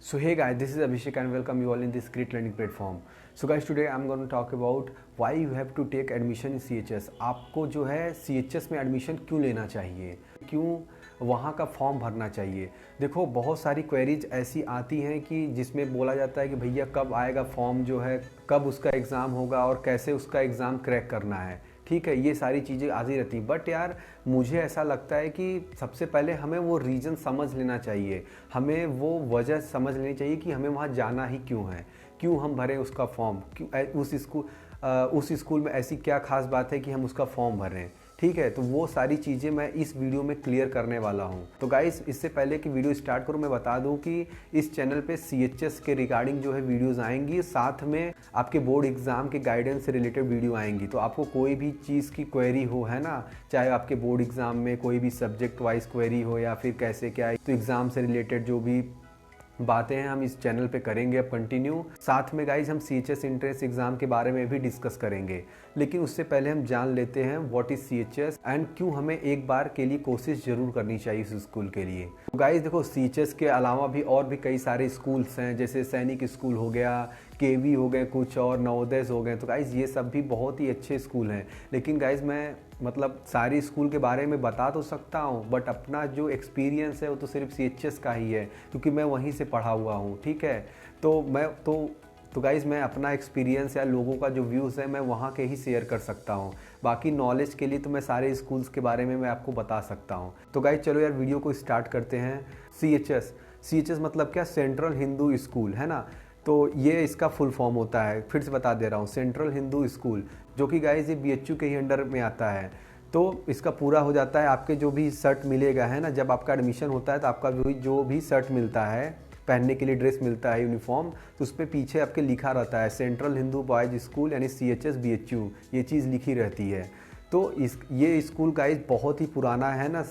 So hey guys, this is Abhishek and welcome you all in this great learning platform. So guys, today I'm going to talk about why you have to take admission in CHS. आपको जो है CHS में admission क्यों लेना चाहिए, क्यों वहाँ का फॉर्म भरना चाहिए। देखो, बहुत सारी क्वेरीज ऐसी आती हैं कि जिसमें बोला जाता है कि भैया कब आएगा फॉर्म, जो है कब उसका एग्ज़ाम होगा और कैसे उसका एग्ज़ाम क्रैक करना है। ठीक है, ये सारी चीज़ें आती रहती। बट यार, मुझे ऐसा लगता है कि सबसे पहले हमें वो रीज़न समझ लेना चाहिए, हमें वो वजह समझ लेनी चाहिए कि हमें वहाँ जाना ही क्यों है, क्यों हम भरें उसका फॉर्म, क्यों उस स्कूल में ऐसी क्या खास बात है कि हम उसका फॉर्म भरें। ठीक है, तो वो सारी चीज़ें मैं इस वीडियो में क्लियर करने वाला हूँ। तो गाइस, इससे पहले कि वीडियो स्टार्ट करूँ, मैं बता दूँ कि इस चैनल पे CHS के रिगार्डिंग जो है वीडियोस आएंगी, साथ में आपके बोर्ड एग्ज़ाम के गाइडेंस से रिलेटेड वीडियो आएंगी। तो आपको कोई भी चीज़ की क्वेरी हो, है ना, चाहे आपके बोर्ड एग्ज़ाम में कोई भी सब्जेक्ट वाइज क्वेरी हो या फिर कैसे क्या है, तो एग्ज़ाम से रिलेटेड जो भी बातें हैं हम इस चैनल पे करेंगे अब कंटिन्यू। साथ में गाइज हम CHS एंट्रेंस एग्ज़ाम के बारे में भी डिस्कस करेंगे, लेकिन उससे पहले हम जान लेते हैं व्हाट इज़ CHS एंड क्यों हमें एक बार के लिए कोशिश ज़रूर करनी चाहिए इस स्कूल के लिए। तो गाइज देखो, CHS के अलावा भी और भी कई सारे स्कूल्स हैं, जैसे सैनिक स्कूल हो गया, KV हो गए कुछ, और नवोदय हो गए। तो गाइज़ ये सब भी बहुत ही अच्छे स्कूल हैं। लेकिन गाइज़ मैं सारी स्कूल के बारे में बता तो सकता हूँ, बट अपना जो एक्सपीरियंस है वो तो सिर्फ CHS का ही है, क्योंकि मैं वहीं से पढ़ा हुआ हूँ। ठीक है, तो गाइज़ मैं अपना एक्सपीरियंस या लोगों का जो व्यूज़ है मैं वहाँ के ही शेयर कर सकता हूँ। बाकी नॉलेज के लिए तो मैं सारे स्कूल्स के बारे में मैं आपको बता सकता हूँ। तो गाइज़ चलो यार, वीडियो को स्टार्ट करते हैं। CHS मतलब क्या? सेंट्रल हिंदू स्कूल, है ना। तो ये इसका फुल फॉर्म होता है, फिर से बता दे रहा हूँ, सेंट्रल हिंदू स्कूल, जो कि गाइज़ ये BHU के ही अंडर में आता है। तो इसका पूरा हो जाता है, आपके जो भी शर्ट मिलेगा, है ना, जब आपका एडमिशन होता है तो आपका जो भी शर्ट मिलता है, पहनने के लिए ड्रेस मिलता है, यूनिफॉर्म, तो उस पर पीछे आपके लिखा रहता है सेंट्रल हिंदू बॉयज़ स्कूल यानी CHS BHU, ये चीज़ लिखी रहती है। तो ये स्कूल गाइज बहुत ही पुराना है ना।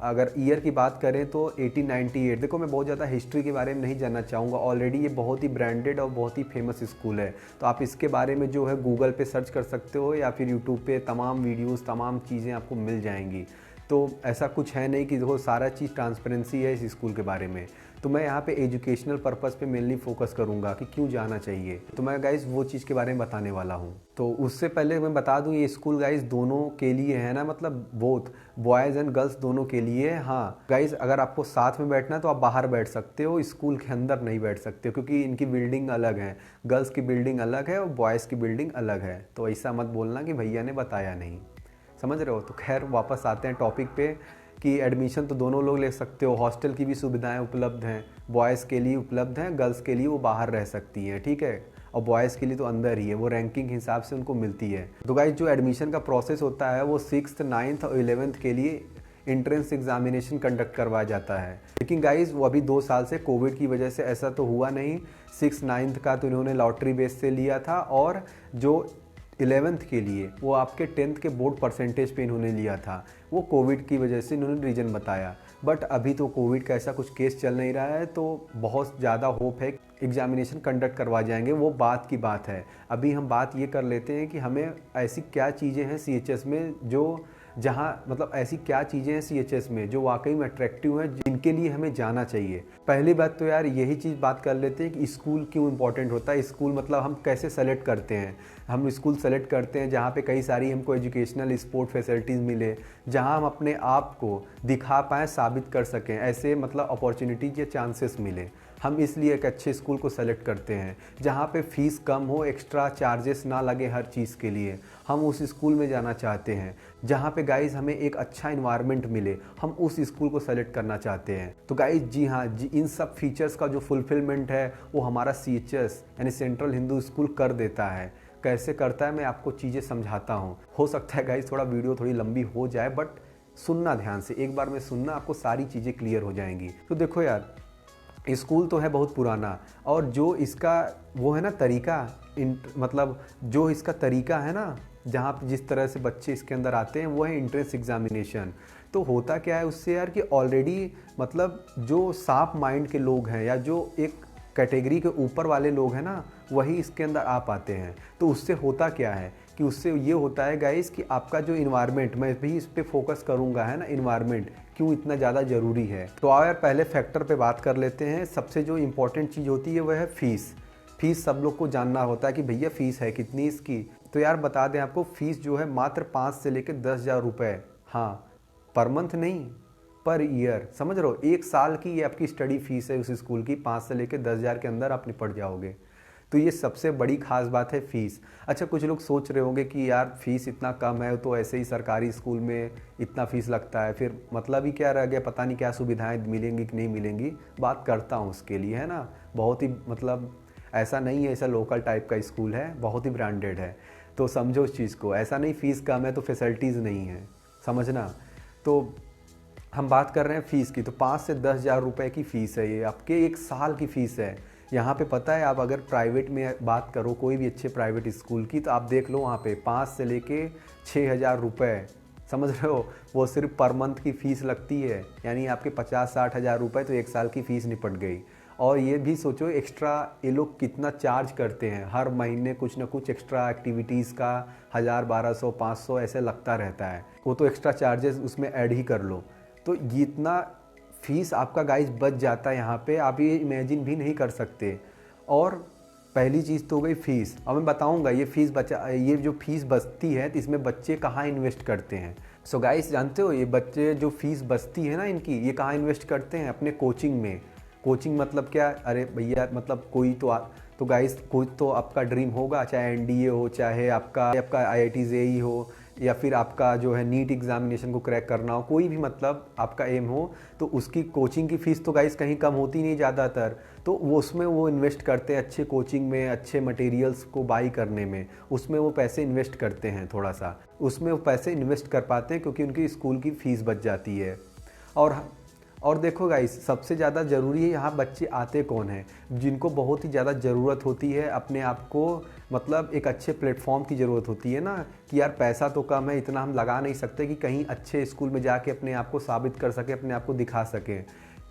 अगर ईयर की बात करें तो 1898। देखो, मैं बहुत ज़्यादा हिस्ट्री के बारे में नहीं जानना चाहूँगा, ऑलरेडी ये बहुत ही ब्रांडेड और बहुत ही फेमस स्कूल है। तो आप इसके बारे में जो है गूगल पे सर्च कर सकते हो या फिर यूट्यूब पे तमाम वीडियोस, तमाम चीज़ें आपको मिल जाएंगी। तो ऐसा कुछ है नहीं कि देखो सारा चीज़ ट्रांसपेरेंसी है इस स्कूल के बारे में। तो मैं यहाँ पे एजुकेशनल पर्पस पे मेनली फोकस करूँगा कि क्यों जाना चाहिए। तो मैं गाइज़ वो चीज़ के बारे में बताने वाला हूँ। तो उससे पहले मैं बता दूँ, ये स्कूल गाइज़ दोनों के लिए है ना, मतलब बोथ बॉयज़ एंड गर्ल्स दोनों के लिए। हाँ गाइज़, अगर आपको साथ में बैठना है तो आप बाहर बैठ सकते हो, स्कूल के अंदर नहीं बैठ सकते हो, क्योंकि इनकी बिल्डिंग अलग है। गर्ल्स की बिल्डिंग अलग है और बॉयज़ की बिल्डिंग अलग है। तो ऐसा मत बोलना कि भैया ने बताया नहीं, समझ रहे हो। तो खैर, वापस आते हैं टॉपिक पे कि एडमिशन तो दोनों लोग ले सकते हो, हॉस्टल की भी सुविधाएं उपलब्ध हैं, बॉयज़ के लिए उपलब्ध हैं, गर्ल्स के लिए वो बाहर रह सकती हैं। ठीक है, और बॉयज़ के लिए तो अंदर ही है, वो रैंकिंग हिसाब से उनको मिलती है। तो गाइस, जो एडमिशन का प्रोसेस होता है वो 6th, 9th और 11th के लिए एंट्रेंस एग्जामिनेशन कंडक्ट करवाया जाता है। लेकिन गाइस, वो अभी 2 साल से कोविड की वजह से ऐसा तो हुआ नहीं। 6th, 9th का तो इन्होंने लॉटरी बेस से लिया था, और जो 11th के लिए वो आपके 10th के बोर्ड परसेंटेज पे इन्होंने लिया था। वो कोविड की वजह से इन्होंने रीज़न बताया। बट अभी तो कोविड का ऐसा कुछ केस चल नहीं रहा है, तो बहुत ज़्यादा होप है एग्जामिनेशन कंडक्ट करवा जाएंगे, वो बात की बात है। अभी हम बात ये कर लेते हैं कि हमें ऐसी क्या चीज़ें हैं CHS में ऐसी क्या चीज़ें हैं CHS में जो वाकई में अट्रैक्टिव हैं, जिनके लिए हमें जाना चाहिए। पहली बात तो यार यही चीज़ बात कर लेते हैं कि स्कूल क्यों इंपॉर्टेंट होता है। स्कूल मतलब हम कैसे सेलेक्ट करते हैं। हम स्कूल सेलेक्ट करते हैं जहाँ पे कई सारी हमको एजुकेशनल स्पोर्ट फैसिलिटीज़ मिले, जहाँ हम अपने आप को दिखा पाएँ, साबित कर सकें, ऐसे मतलब अपॉर्चुनिटीज़ या चांसेस मिले। हम इसलिए एक अच्छे स्कूल को सेलेक्ट करते हैं जहाँ पे फ़ीस कम हो, एक्स्ट्रा चार्जेस ना लगे हर चीज़ के लिए। हम उस स्कूल में जाना चाहते हैं जहाँ पे गाइज़ हमें एक अच्छा इन्वायरमेंट मिले, हम उस स्कूल को सेलेक्ट करना चाहते हैं। तो गाइज़ जी हाँ जी, इन सब फीचर्स का जो फुलफिलमेंट है वो हमारा CHS यानी सेंट्रल हिंदू स्कूल कर देता है। कैसे करता है मैं आपको चीज़ें समझाता हूँ। हो सकता है गाइज़ थोड़ा वीडियो थोड़ी लंबी हो जाए, बट सुनना ध्यान से, एक बार में सुनना, आपको सारी चीज़ें क्लियर हो जाएंगी। तो देखो यार, स्कूल तो है बहुत पुराना, और जो इसका वो है ना तरीका, मतलब जो इसका तरीका है ना, जहाँ जिस तरह से बच्चे इसके अंदर आते हैं, वो है एंट्रेंस एग्जामिनेशन। तो होता क्या है उससे यार कि ऑलरेडी मतलब जो साफ माइंड के लोग हैं या जो एक कैटेगरी के ऊपर वाले लोग हैं ना, वही इसके अंदर आ पाते हैं। तो उससे होता क्या है कि उससे ये होता है गाइस कि आपका जो इन्वायरमेंट, मैं भी इस पर फोकस करूँगा, है ना, इन्वायरमेंट क्यों इतना ज़्यादा ज़रूरी है। तो आओ यार पहले फैक्टर पे बात कर लेते हैं। सबसे जो इम्पोर्टेंट चीज़ होती है वह है फ़ीस। फ़ीस सब लोग को जानना होता है कि भैया फ़ीस है कितनी इसकी। तो यार बता दें आपको, फ़ीस जो है मात्र 5 से लेकर 10,000 रुपये। हाँ, पर मंथ नहीं, पर ईयर। समझ रहे हो, 1 साल की ये आपकी स्टडी फीस है उस स्कूल की। 5 से लेकर 10,000 के अंदर आप निपट जाओगे। तो ये सबसे बड़ी खास बात है फ़ीस। अच्छा, कुछ लोग सोच रहे होंगे कि यार फ़ीस इतना कम है तो ऐसे ही सरकारी स्कूल में इतना फ़ीस लगता है, फिर मतलब ही क्या रह गया, पता नहीं क्या सुविधाएं मिलेंगी कि नहीं मिलेंगी। बात करता हूँ उसके लिए, है ना। बहुत ही मतलब ऐसा नहीं है, ऐसा लोकल टाइप का स्कूल है, बहुत ही ब्रांडेड है। तो समझो उस चीज़ को, ऐसा नहीं फ़ीस कम है तो फैसिलिटीज़ नहीं है, समझना। तो हम बात कर रहे हैं फ़ीस की, तो 5 से 10,000 रुपये की फ़ीस है, ये आपके 1 साल की फ़ीस है। यहाँ पे पता है, आप अगर प्राइवेट में बात करो कोई भी अच्छे प्राइवेट स्कूल की, तो आप देख लो वहाँ पे 5 से लेके 6,000 रुपये, समझ रहे हो, वो सिर्फ पर मंथ की फ़ीस लगती है। यानी आपके 50-60 हज़ार रुपये तो 1 साल की फ़ीस निपट गई। और ये भी सोचो एक्स्ट्रा ये लोग कितना चार्ज करते हैं, हर महीने कुछ ना कुछ एक्स्ट्रा एक्टिविटीज़ का 1,000, 1,200, 500 ऐसे लगता रहता है। वो तो एक्स्ट्रा चार्जेस उसमें ऐड ही कर लो। तो ये इतना फ़ीस आपका गाइस बच जाता है यहाँ पे, आप ये इमेजिन भी नहीं कर सकते। और पहली चीज़ तो हो गई फ़ीस। अब मैं बताऊँगा ये जो फ़ीस बचती है तो इसमें बच्चे कहाँ इन्वेस्ट करते हैं। सो गाइस जानते हो, ये बच्चे जो फ़ीस बचती है ना इनकी, ये कहाँ इन्वेस्ट करते हैं, अपने कोचिंग में। कोचिंग मतलब क्या, अरे भैया मतलब कोई तो गाइस कोई तो आपका ड्रीम होगा, चाहे एनडीए हो, चाहे आपका आईआईटी जेईई हो, या फिर आपका जो है नीट एग्जामिनेशन को क्रैक करना हो, कोई भी मतलब आपका एम हो, तो उसकी कोचिंग की फ़ीस तो गाइस कहीं कम होती नहीं ज़्यादातर। तो वो उसमें वो इन्वेस्ट करते हैं अच्छे कोचिंग में, अच्छे मटेरियल्स को बाई करने में, उसमें वो पैसे इन्वेस्ट करते हैं। थोड़ा सा उसमें वो पैसे इन्वेस्ट कर पाते हैं क्योंकि उनकी स्कूल की फ़ीस बच जाती है। और देखो गाइस, सबसे ज़्यादा ज़रूरी है यहाँ बच्चे आते कौन हैं, जिनको बहुत ही ज़्यादा ज़रूरत होती है अपने आप को, मतलब एक अच्छे प्लेटफॉर्म की ज़रूरत होती है ना, कि यार पैसा तो कम है, इतना हम लगा नहीं सकते कि कहीं अच्छे स्कूल में जाके अपने आप को साबित कर सकें, अपने आप को दिखा सकें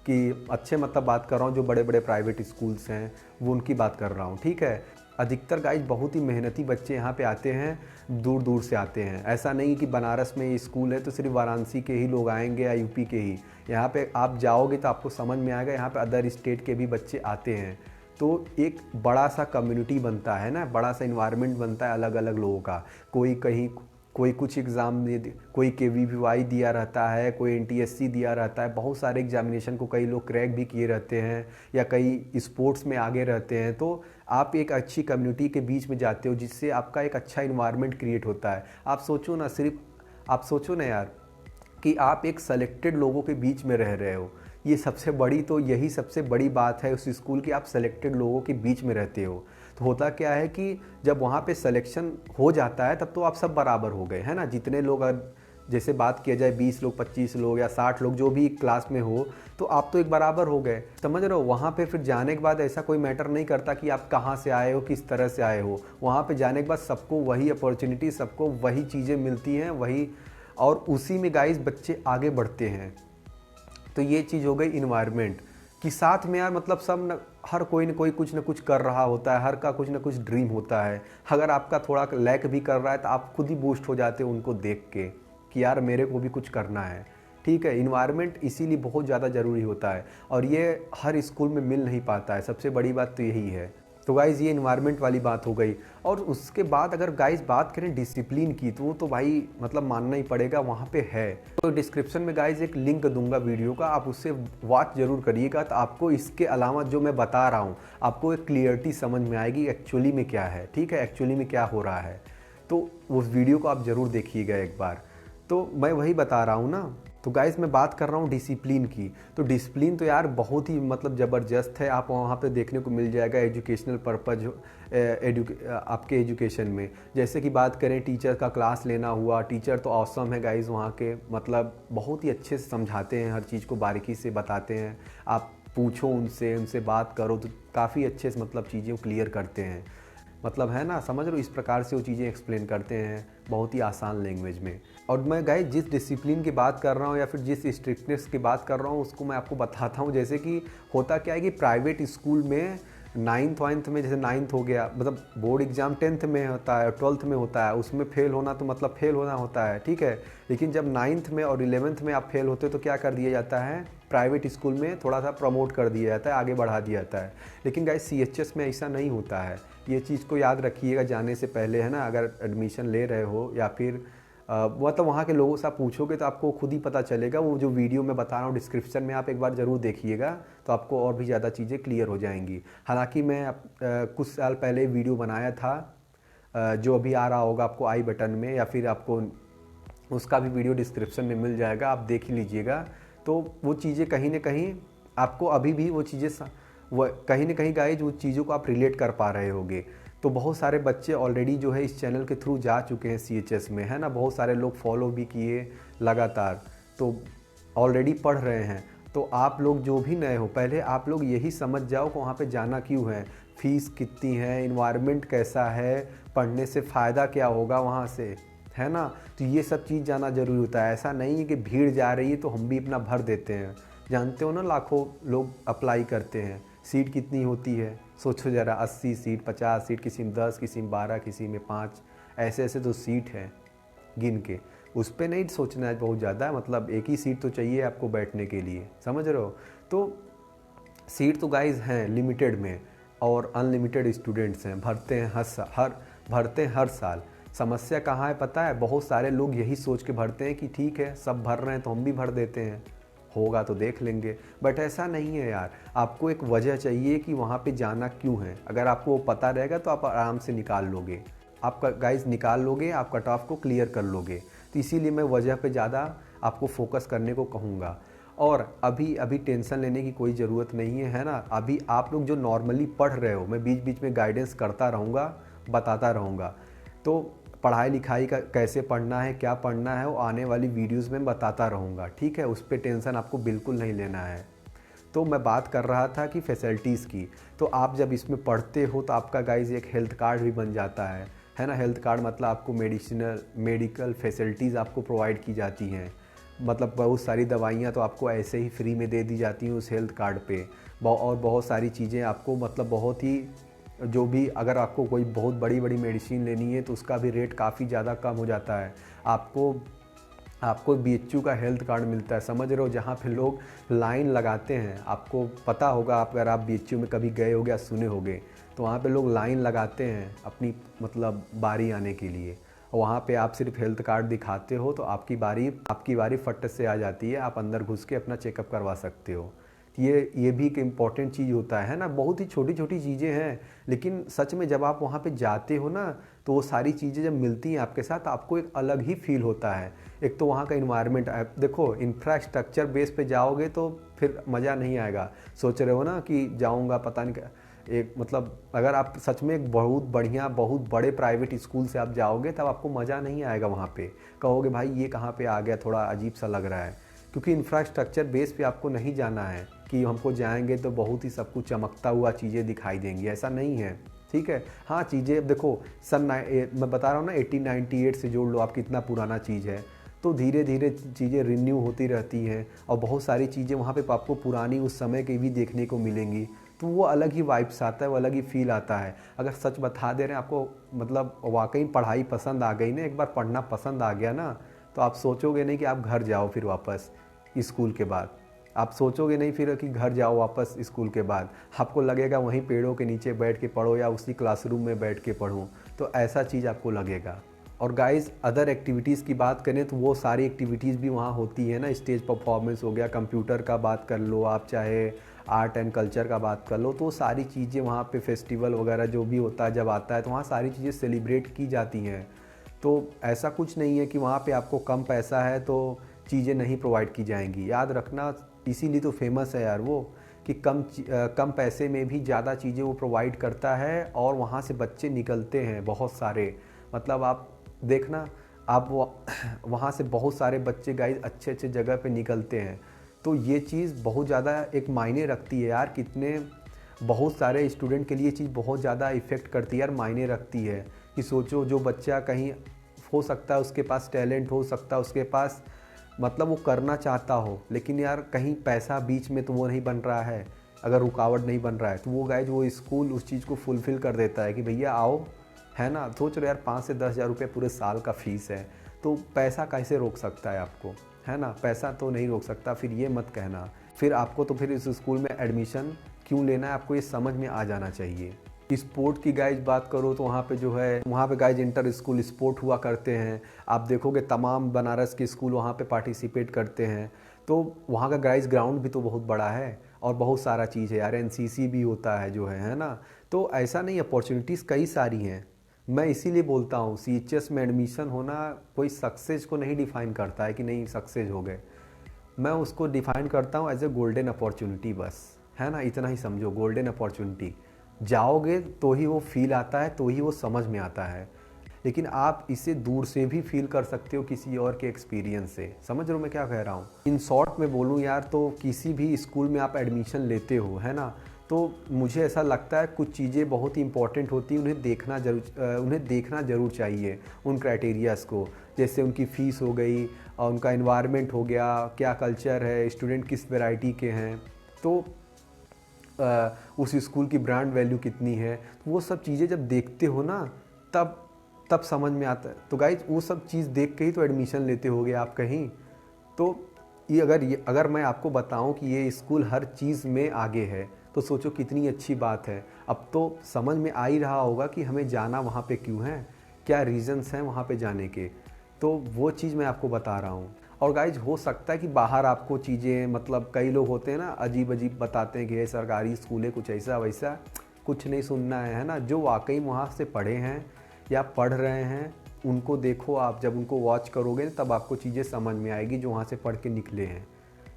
कि अच्छे, मतलब बात कर रहा हूँ जो बड़े बड़े प्राइवेट स्कूल्स हैं वो उनकी बात कर रहा हूँ, ठीक है। अधिकतर गाइस बहुत ही मेहनती बच्चे यहाँ पे आते हैं, दूर दूर से आते हैं। ऐसा नहीं कि बनारस में ये स्कूल है तो सिर्फ वाराणसी के ही लोग आएंगे या यूपी के ही। यहाँ पे आप जाओगे तो आपको समझ में आएगा, यहाँ पे अदर स्टेट के भी बच्चे आते हैं। तो एक बड़ा सा कम्युनिटी बनता है ना, बड़ा सा इन्वायरमेंट बनता है अलग अलग लोगों का। कोई कहीं कोई कुछ एग्ज़ाम कोई केवीपीवाई दिया रहता है, कोई एनटीएससी दिया रहता है, बहुत सारे एग्जामिनेशन को कई लोग क्रैक भी किए रहते हैं, या कई स्पोर्ट्स में आगे रहते हैं। तो आप एक अच्छी कम्युनिटी के बीच में जाते हो, जिससे आपका एक अच्छा इन्वायरमेंट क्रिएट होता है। आप सोचो ना यार कि आप एक सेलेक्टेड लोगों के बीच में रह रहे हो। यही सबसे बड़ी बात है उस स्कूल की, आप सेलेक्टेड लोगों के बीच में रहते हो। तो होता क्या है कि जब वहाँ पे सिलेक्शन हो जाता है तब तो आप सब बराबर हो गए, है ना। जितने लोग, जैसे बात किया जाए 20 लोग, 25 लोग या 60 लोग जो भी क्लास में हो, तो आप तो एक बराबर हो गए, समझ रहे हो। वहाँ पे फिर जाने के बाद ऐसा कोई मैटर नहीं करता कि आप कहाँ से आए हो, किस तरह से आए हो। वहाँ पे जाने के बाद सबको वही अपॉर्चुनिटी, सबको वही चीज़ें मिलती हैं, वही, और उसी में गाइस बच्चे आगे बढ़ते हैं। तो ये चीज़ हो गई इन्वायरमेंट कि साथ में यार मतलब हर कोई न कोई कुछ ना कुछ कर रहा होता है, हर का कुछ ना कुछ ड्रीम होता है। अगर आपका थोड़ा लैक भी कर रहा है तो आप खुद ही बूस्ट हो जाते हो उनको देख के कि यार मेरे को भी कुछ करना है, ठीक है। इन्वायरमेंट इसीलिए बहुत ज़्यादा ज़रूरी होता है, और ये हर स्कूल में मिल नहीं पाता है। सबसे बड़ी बात तो यही है। तो गाइज़ ये इन्वायरमेंट वाली बात हो गई। और उसके बाद अगर गाइज़ बात करें डिसिप्लिन की, तो वो तो भाई मतलब मानना ही पड़ेगा, वहाँ पे है। तो डिस्क्रिप्शन में गाइज़ एक लिंक दूंगा वीडियो का, आप उससे वॉच ज़रूर करिएगा। तो आपको इसके अलावा जो मैं बता रहा हूँ, आपको एक क्लियरिटी समझ में आएगी एक्चुअली में क्या है, ठीक है, एक्चुअली में क्या हो रहा है। तो उस वीडियो को आप ज़रूर देखिएगा एक बार। तो मैं वही बता रहा हूँ ना। तो गाइज़ मैं बात कर रहा हूँ डिसिप्लिन की। तो डिसिप्लिन तो यार बहुत ही मतलब ज़बरदस्त है, आप वहाँ पे देखने को मिल जाएगा एजुकेशनल पर्पज़ आपके एजुकेशन में। जैसे कि बात करें टीचर का क्लास लेना हुआ, टीचर तो ऑसम है गाइज़ वहाँ के, मतलब बहुत ही अच्छे से समझाते हैं, हर चीज़ को बारीकी से बताते हैं। आप पूछो उनसे बात करो तो काफ़ी अच्छे से मतलब चीज़ें क्लियर करते हैं, मतलब है ना, समझ लो। इस प्रकार से वो चीज़ें एक्सप्लेन करते हैं बहुत ही आसान लैंग्वेज में। और मैं गाइस जिस डिसिप्लिन की बात कर रहा हूँ या फिर जिस स्ट्रिक्टनेस की बात कर रहा हूँ उसको मैं आपको बताता हूँ। जैसे कि होता क्या है कि प्राइवेट स्कूल में नाइन्थ वाइन्थ में, जैसे नाइन्थ हो गया, मतलब बोर्ड एग्ज़ाम 10th में होता है, 12th में होता है, उसमें फेल होना तो मतलब फेल होना होता है, ठीक है। लेकिन जब 9th में और 11th में आप फेल होते हो तो क्या कर दिया जाता है, प्राइवेट स्कूल में थोड़ा सा प्रमोट कर दिया जाता है, आगे बढ़ा दिया जाता है। लेकिन गाइस CHS में ऐसा नहीं होता है, ये चीज़ को याद रखिएगा जाने से पहले, है ना। अगर एडमिशन ले रहे हो या फिर मतलब वहाँ के लोगों से आप पूछोगे तो आपको खुद ही पता चलेगा। वो जो वीडियो मैं बता रहा हूँ डिस्क्रिप्शन में आप एक बार ज़रूर देखिएगा, तो आपको और भी ज़्यादा चीज़ें क्लियर हो जाएंगी। हालांकि मैं कुछ साल पहले वीडियो बनाया था, जो अभी आ रहा होगा आपको आई बटन में, या फिर आपको उसका भी वीडियो डिस्क्रिप्शन में मिल जाएगा, आप देख ही लीजिएगा। तो वो चीज़ें कहीं ना कहीं आपको अभी भी वो चीज़ें वो कहीं ना कहीं गाइज वो चीज़ों को आप रिलेट कर पा रहे होगे। तो बहुत सारे बच्चे ऑलरेडी जो है इस चैनल के थ्रू जा चुके हैं CHS में, है ना। बहुत सारे लोग फॉलो भी किए लगातार, तो ऑलरेडी पढ़ रहे हैं। तो आप लोग जो भी नए हो, पहले आप लोग यही समझ जाओ कि वहाँ पे जाना क्यों है, फ़ीस कितनी है, इन्वायरमेंट कैसा है, पढ़ने से फ़ायदा क्या होगा वहाँ से, है ना। तो ये सब चीज़ जाना ज़रूरी होता है। ऐसा नहीं है कि भीड़ जा रही है तो हम भी अपना भर देते हैं। जानते हो ना, लाखों लोग अप्लाई करते हैं, सीट कितनी होती है सोचो ज़रा, 80 सीट, 50 सीट, किसी में 10, किसी में 12, किसी में 5, ऐसे ऐसे तो सीट है गिन के। उस पर नहीं सोचना है बहुत ज़्यादा, मतलब एक ही सीट तो चाहिए आपको बैठने के लिए, समझ रहे हो। तो सीट तो गाइज हैं लिमिटेड में, और अनलिमिटेड स्टूडेंट्स हैं, भरते हैं हर साल। समस्या कहाँ है पता है, बहुत सारे लोग यही सोच के भरते हैं कि ठीक है सब भर रहे हैं तो हम भी भर देते हैं, होगा तो देख लेंगे। बट ऐसा नहीं है यार, आपको एक वजह चाहिए कि वहाँ पे जाना क्यों है। अगर आपको वो पता रहेगा तो आप आराम से निकाल लोगे, आपका गाइज निकाल लोगे, आप कट ऑफ को क्लियर कर लोगे। तो इसीलिए मैं वजह पे ज़्यादा आपको फोकस करने को कहूँगा। और अभी टेंशन लेने की कोई ज़रूरत नहीं है ना। अभी आप लोग जो नॉर्मली पढ़ रहे हो, मैं बीच बीच में गाइडेंस करता रहूँगा, बताता रहूँगा। तो पढ़ाई लिखाई का कैसे पढ़ना है, क्या पढ़ना है, वो आने वाली वीडियोस में बताता रहूँगा, ठीक है। उस पर टेंशन आपको बिल्कुल नहीं लेना है। तो मैं बात कर रहा था कि फैसिलिटीज़ की। तो आप जब इसमें पढ़ते हो तो आपका गाइज एक हेल्थ कार्ड भी बन जाता है ना। हेल्थ कार्ड मतलब आपको मेडिकल फैसिलिटीज़ आपको प्रोवाइड की जाती हैं। मतलब बहुत सारी दवाइयाँ तो आपको ऐसे ही फ्री में दे दी जाती हैं उस हेल्थ कार्ड पे। और बहुत सारी चीज़ें आपको, मतलब बहुत ही, जो भी अगर आपको कोई बहुत बड़ी बड़ी मेडिसिन लेनी है तो उसका भी रेट काफ़ी ज़्यादा कम हो जाता है। आपको BHU का हेल्थ कार्ड मिलता है, समझ रहे हो, जहाँ पे लोग लाइन लगाते हैं। आपको पता होगा, आप अगर आप BHU में कभी गए होगे या सुने होगे, तो वहाँ पे लोग लाइन लगाते हैं अपनी मतलब बारी आने के लिए। वहाँ पे आप सिर्फ हेल्थ कार्ड दिखाते हो तो आपकी बारी फट से आ जाती है, आप अंदर घुस के अपना चेकअप करवा सकते हो। ये भी एक इम्पॉर्टेंट चीज़ होता है ना। बहुत ही छोटी छोटी चीज़ें हैं, लेकिन सच में जब आप वहाँ पे जाते हो ना तो वो सारी चीज़ें जब मिलती हैं आपके साथ, आपको एक अलग ही फील होता है। एक तो वहाँ का इन्वायरमेंट, देखो इंफ्रास्ट्रक्चर बेस पे जाओगे तो फिर मज़ा नहीं आएगा। सोच रहे हो ना कि जाऊँगा पता नहीं, एक मतलब अगर आप सच में एक बहुत बढ़िया बहुत बड़े प्राइवेट स्कूल से आप जाओगे तब आपको मज़ा नहीं आएगा। वहाँ पे कहोगे भाई ये कहाँ पे आ गया, थोड़ा अजीब सा लग रहा है। क्योंकि इंफ्रास्ट्रक्चर बेस पे आपको नहीं जाना है कि हमको जाएंगे तो बहुत ही सब कुछ चमकता हुआ चीज़ें दिखाई देंगी, ऐसा नहीं है, ठीक है। हाँ चीज़ें देखो, मैं बता रहा हूँ ना 1898 से जोड़ लो आप, कितना पुराना चीज़ है। तो धीरे धीरे चीज़ें रिन्यू होती रहती हैं, और बहुत सारी चीज़ें वहाँ पे आपको पुरानी उस समय की भी देखने को मिलेंगी। तो वो अलग ही वाइब्स आता है, वो अलग ही फील आता है। अगर सच बता दे रहे हैं आपको, मतलब वाकई पढ़ाई पसंद आ गई ना, एक बार पढ़ना पसंद आ गया ना, तो आप सोचोगे नहीं कि आप घर जाओ फिर वापस स्कूल के बाद। आप सोचोगे नहीं फिर कि घर जाओ वापस स्कूल के बाद, आपको लगेगा वहीं पेड़ों के नीचे बैठ के पढ़ो या उसी क्लासरूम में बैठ के पढ़ूँ, तो ऐसा चीज़ आपको लगेगा। और गाइस अदर एक्टिविटीज़ की बात करें तो वो सारी एक्टिविटीज़ भी वहाँ होती है ना। स्टेज परफॉर्मेंस हो गया, कंप्यूटर का बात कर लो आप, चाहे आर्ट एंड कल्चर का बात कर लो, तो सारी चीज़ें वहाँ पे फेस्टिवल वगैरह जो भी होता है जब आता है तो वहाँ सारी चीज़ें सेलिब्रेट की जाती हैं। तो ऐसा कुछ नहीं है कि वहाँ पे आपको कम पैसा है तो चीज़ें नहीं प्रोवाइड की जाएंगी। याद रखना, इसीलिए तो फेमस है यार वो, कि कम पैसे में भी ज़्यादा चीज़ें वो प्रोवाइड करता है, और वहाँ से बच्चे निकलते हैं बहुत सारे। मतलब आप देखना, आप वहाँ से बहुत सारे बच्चे गाइस अच्छे अच्छे जगह पे निकलते हैं। तो ये चीज़ बहुत ज़्यादा एक मायने रखती है यार, कितने बहुत सारे स्टूडेंट के लिए चीज़ बहुत ज़्यादा इफ़ेक्ट करती है यार, मायने रखती है। कि सोचो जो बच्चा कहीं, हो सकता है उसके पास टैलेंट, हो सकता है उसके पास मतलब वो करना चाहता हो, लेकिन यार कहीं पैसा बीच में तो वो नहीं बन रहा है, अगर रुकावट नहीं बन रहा है तो वो गाइज वो स्कूल उस चीज़ को फुलफ़िल कर देता है कि भैया आओ, है ना। सोच रहे यार 5 से 10 हज़ार रुपये पूरे साल का फ़ीस है, तो पैसा कैसे रोक सकता है आपको, है ना। पैसा तो नहीं रोक सकता। फिर ये मत कहना फिर आपको तो फिर इस स्कूल में एडमिशन क्यों लेना है, आपको ये समझ में आ जाना चाहिए। स्पोर्ट की गाइज बात करो तो वहाँ पे जो है वहाँ पे गाइज इंटर स्कूल स्पोर्ट हुआ करते हैं। आप देखोगे तमाम बनारस के स्कूल वहाँ पे पार्टिसिपेट करते हैं। तो वहाँ का गाइज ग्राउंड भी तो बहुत बड़ा है और बहुत सारा चीज़ है यार, एनसीसी भी होता है जो है ना। तो ऐसा नहीं, अपॉर्चुनिटीज़ कई सारी हैं। मैं इसीलिए बोलता हूँ सीएचएस में एडमिशन होना कोई सक्सेस को नहीं डिफ़ाइन करता है कि नहीं सक्सेस हो गए। मैं उसको डिफ़ाइन करता हूँ एज ए गोल्डन अपॉर्चुनिटी, बस, है ना। इतना ही समझो, गोल्डन अपॉर्चुनिटी। जाओगे तो ही वो फील आता है, तो ही वो समझ में आता है। लेकिन आप इसे दूर से भी फील कर सकते हो किसी और के एक्सपीरियंस से। समझ रहे हो मैं क्या कह रहा हूँ। इन शॉर्ट में बोलूँ यार तो किसी भी स्कूल में आप एडमिशन लेते हो, है ना, तो मुझे ऐसा लगता है कुछ चीज़ें बहुत ही इंपॉर्टेंट होती हैं, उन्हें देखना ज़रूर चाहिए उन क्राइटेरियाज़ को। जैसे उनकी फ़ीस हो गई और उनका एनवायरनमेंट हो गया, क्या कल्चर है, स्टूडेंट किस वैरायटी के हैं, तो उस स्कूल की ब्रांड वैल्यू कितनी है। वो सब चीज़ें जब देखते हो ना तब समझ में आता है। तो गाइज वो सब चीज़ देख के ही तो एडमिशन लेते होगे आप कहीं। तो ये अगर मैं आपको बताऊं कि ये स्कूल हर चीज़ में आगे है तो सोचो कितनी अच्छी बात है। अब तो समझ में आ ही रहा होगा कि हमें जाना वहाँ पे क्यों है, क्या रीज़न्स हैं वहाँ पे जाने के। तो वो चीज़ मैं आपको बता रहा हूँ। और गाइज हो सकता है कि बाहर आपको चीज़ें, मतलब कई लोग होते हैं ना अजीब अजीब बताते हैं कि ये सरकारी स्कूल है, कुछ ऐसा वैसा, कुछ नहीं सुनना है ना। जो वाकई वहाँ से पढ़े हैं या पढ़ रहे हैं उनको देखो आप, जब उनको वॉच करोगे तब आपको चीज़ें समझ में आएगी जो वहाँ से पढ़ के निकले हैं।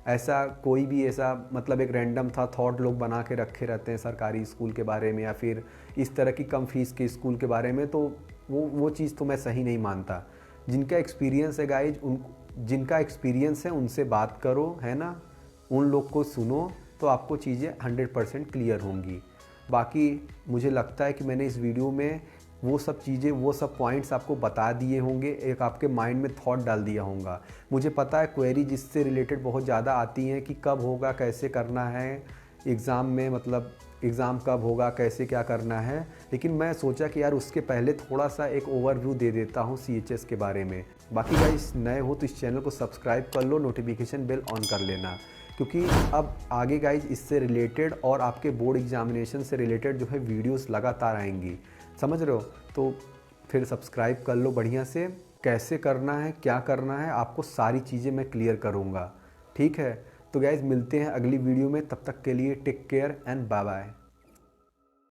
ऐसा कोई भी ऐसा मतलब एक रैंडम था थॉट लोग बना के रखे रहते हैं सरकारी स्कूल के बारे में या फिर इस तरह की कम फीस के स्कूल के बारे में, तो वो चीज़ तो मैं सही नहीं मानता। जिनका एक्सपीरियंस है गाइज, जिनका एक्सपीरियंस है उनसे बात करो, है ना, उन लोग को सुनो, तो आपको चीज़ें 100% क्लियर होंगी। बाकी मुझे लगता है कि मैंने इस वीडियो में वो सब चीज़ें, वो सब पॉइंट्स आपको बता दिए होंगे, एक आपके माइंड में थॉट डाल दिया होगा। मुझे पता है क्वेरी जिससे रिलेटेड बहुत ज़्यादा आती हैं कि कब होगा, कैसे करना है एग्ज़ाम में, मतलब एग्ज़ाम कब होगा, कैसे क्या करना है। लेकिन मैं सोचा कि यार उसके पहले थोड़ा सा एक ओवरव्यू दे देता हूँ सीएचएस के बारे में। बाकी गाइस नए हो तो इस चैनल को सब्सक्राइब कर लो, नोटिफिकेशन बेल ऑन कर लेना, क्योंकि अब आगे गाइज इससे रिलेटेड और आपके बोर्ड एग्जामिनेशन से रिलेटेड जो है वीडियोस लगातार आएंगी। समझ रहे हो। तो फिर सब्सक्राइब कर लो बढ़िया से। कैसे करना है, क्या करना है, आपको सारी चीज़ें मैं क्लियर करूँगा, ठीक है। तो गाइज मिलते हैं अगली वीडियो में, तब तक के लिए take care and bye bye.